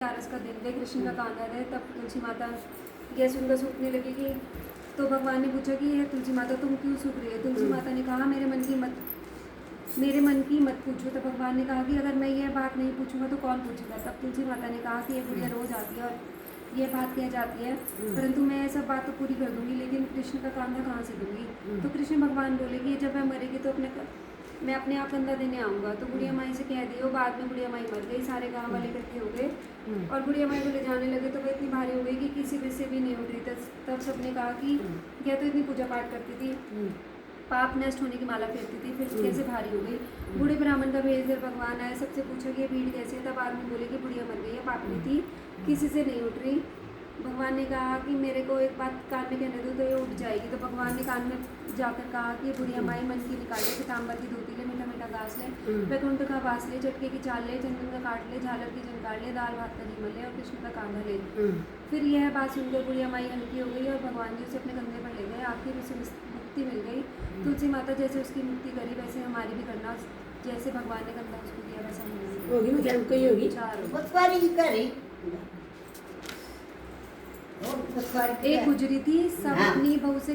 ग्यारस का दिन थे, कृष्ण का कांधा है। तब तुलसी माता गैस उनका सूखने लगी कि तो भगवान ने पूछा कि ये तुलसी माता तुम क्यों सूख रही हो। तुलसी माता ने कहा मेरे मन की मत पूछो। तो भगवान ने कहा कि अगर मैं ये बात नहीं पूछूंगा तो कौन पूछेगा। तब तुलसी माता ने कहा कि ये गुड़िया रोज आती है और ये बात कह जाती है, परंतु मैं सब बात तो पूरी कर दूंगी, लेकिन कृष्ण का कांधा कहाँ से दूंगी। तो कृष्ण भगवान बोले कि जब मैं मरेगी तो मैं अपने आप कंधा देने आऊँगा। तो गुड़िया माई से कह दियो। बाद में गुड़िया माई मर गई, सारे गांव वाले इकट्ठे हो गए और गुड़िया माई को ले जाने लगे। तो वह इतनी भारी हो गई कि किसी भी से भी नहीं उठ रही। तब सबने कहा कि क्या तो इतनी पूजा पाठ करती थी, पाप नष्ट होने की माला फेरती थी, फिर कैसे भारी हो गई। बूढ़े ब्राह्मण का भेज कर भगवान आए, सबसे पूछा कि ये भीड़ कैसे है। तब आदमी बोले कि बुढ़िया मर गई है, पापनी थी, किसी से नहीं उठ रही। भगवान ने कहा कि मेरे को एक बात कान में कहने दो तो ये उठ जाएगी। तो भगवान ने कान में जाकर कहा कि बुढ़िया माई मन की निकाले, पीताम्बर की धोती ले, मीठा मीठा घास ले, वैकुंठ का वास ले, झटके की चाल ले, चंदन का काट ले, झालर की झनकार ले, दाल भात का जीवन ले और कृष्ण का कांधा ले। फिर यह बात सुनकर बुढ़िया माई हल्की हो गई और भगवान जी उसे अपने कंधे पर ले गए। आखिर उसे मुक्ति मिल गई। तुलसी माता जैसे उसकी मुक्ति करी वैसे हमारी भी करना, जैसे भगवान ने कंधा उसको दिया वैसा होगी। मैं क्या कोई होगी चार एक गुजरी थी, सब अपनी बहू से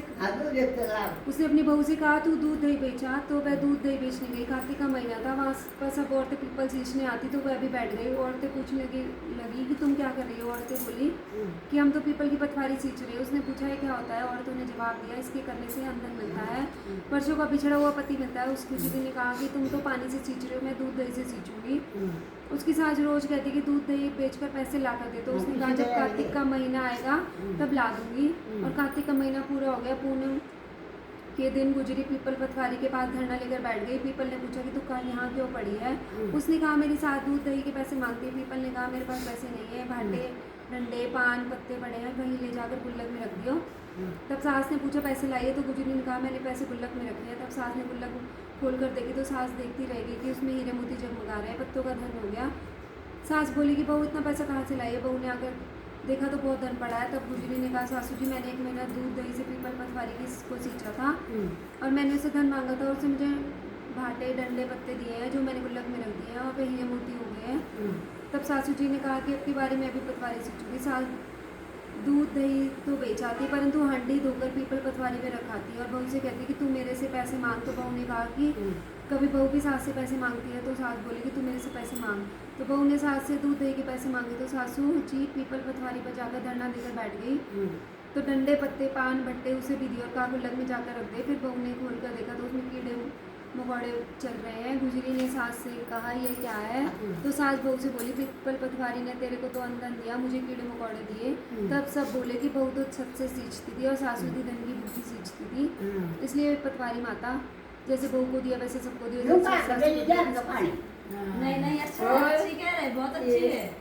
उसने अपनी बहू से कहा तू दूध दही बेचा। तो वह दूध दही बेचने गई। कार्तिक का महीना था, वहाँ पर सब औरतें पीपल सींचने आती तो वह भी बैठ गई। औरतें पूछने लगी कि तुम क्या कर रही हो। औरतें बोली कि हम तो पीपल की पटवारी सींच रहे हैं। उसने पूछा ये क्या होता है। औरतों ने जवाब दिया इसके करने से अंधन मिलता है, वर्षों का बिछड़ा हुआ पति मिलता है। उस गुजरी ने कहा कि तुम तो पानी से सींच रहे हो, मैं दूध दही से सींचूंगी। उसकी सास रोज कहती कि दूध दही बेचकर पैसे ला कर दे। तो उसने कहा जब कार्तिक का महीना आएगा तब ला दूंगी। और कार्तिक का महीना पूरा हो गया। पूनम के दिन गुजरी पीपल पटवारी के पास धरना लेकर बैठ गई। पीपल ने पूछा कि तू कल यहाँ क्यों पड़ी है। उसने कहा मेरी सास दूध दही के पैसे मांगती है। पीपल ने कहा मेरे पास पैसे नहीं है, भांडे डंडे पान पत्ते पड़े हैं, कहीं ले जाकर गुल्लक में रख दियो। तब सास ने पूछा पैसे लाइए। तो गुजरी ने कहा मैंने पैसे गुल्लक में रखे हैं। तब सास ने गुल्लक खोल कर देखी तो सास देखती रह गई कि उसमें हीरे मोती जगमगा रहे हैं, पत्तों का धन हो गया। सास बोली कि बहू इतना पैसा कहाँ से लाई है। बहू ने आकर देखा तो बहुत धन पड़ा है। तब गुजरी ने कहा सासू जी मैंने 1 महीना दूध दही से पीपल पटवारी को सींचा था और मैंने उसे धन मांगा था और उसने मुझे भाटे डंडे पत्ते दिए हैं जो मैंने गुल्लक में रख दिए हैं और वे हीरे मोती हो गए हैं। तब सासू जी ने कहा कि अब की बारी मैं भी पटवारी सींचूंगी। सास दूध दही तो बेचाती परंतु हांडी धोकर पीपल पटवारी में रखाती और बहू से कहती कि तू मेरे से पैसे मांग। तो बहू ने कहा कि कभी बहू की सास से पैसे मांगती है। तो सास बोली कि तू मेरे से पैसे मांग। तो बहू ने सास से दूध दही के पैसे मांगे। तो सासू जी पीपल पटवारी पर जाकर धरना देकर बैठ गई। तो डंडे पत्ते पान भट्टे उसे भी दिए और कहा गुल्लक में जाकर रख दे। फिर बहू ने खोल कर देखा तो उसमें कीड़े मकोड़े चल रहे हैं। गुजरी ने सास से कहा ये क्या है। तो सास बहू से बोली पीपल पटवारी ने तेरे को तो अंधन दिया, मुझे कीड़े मकोड़े दिए। तब सब बोले कि बहू तो छत से सींचती थी और सासू दी धन की बुद्धि सींचती थी, इसलिए पटवारी माता जैसे बहू को दिया वैसे सबको दिया। नहीं अच्छा, अच्छी कह रहे, बहुत अच्छी है।